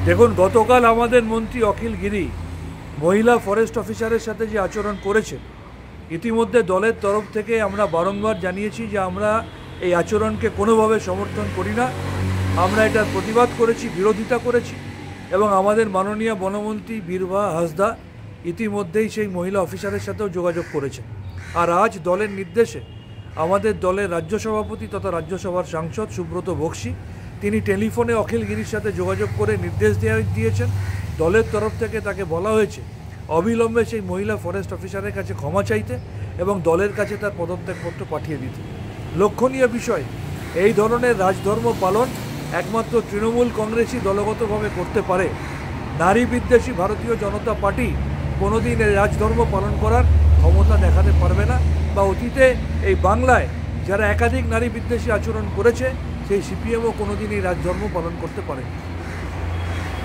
দেখুন, গতকাল আমাদের মন্ত্রী অখিল গিরি মহিলা ফরেস্ট অফিসারের সাথে যে আচরণ করেছেন, ইতিমধ্যে দলের তরফ থেকে আমরা বারংবার জানিয়েছি যে আমরা এই আচরণকে কোনোভাবে সমর্থন করি না। আমরা এটার প্রতিবাদ করেছি, বিরোধিতা করেছি এবং আমাদের মাননীয় বনমন্ত্রী বীরভা হাঁসদা ইতিমধ্যেই সেই মহিলা অফিসারের সাথেও যোগাযোগ করেছেন। আর আজ দলের নির্দেশে আমাদের দলের রাজ্য সভাপতি তথা রাজ্যসভার সাংসদ সুব্রত বক্সী তিনি টেলিফোনে অখিল গিরির সাথে যোগাযোগ করে নির্দেশ দিয়েছেন। দলের তরফ থেকে তাকে বলা হয়েছে অবিলম্বে সেই মহিলা ফরেস্ট অফিসারের কাছে ক্ষমা চাইতে এবং দলের কাছে তার পদত্যাগপত্র পাঠিয়ে দিতে। লক্ষণীয় বিষয়, এই ধরনের রাজধর্ম পালন একমাত্র তৃণমূল কংগ্রেসই দলগতভাবে করতে পারে। নারী বিদ্বেষী ভারতীয় জনতা পার্টি কোনোদিন এই রাজধর্ম পালন করার ক্ষমতা দেখাতে পারবে না, বা অতীতে এই বাংলায় যারা একাধিক নারী বিদ্বেষী আচরণ করেছে সেই সিপিএমও কোনোদিন এই রাজধর্ম পালন করতে পারে।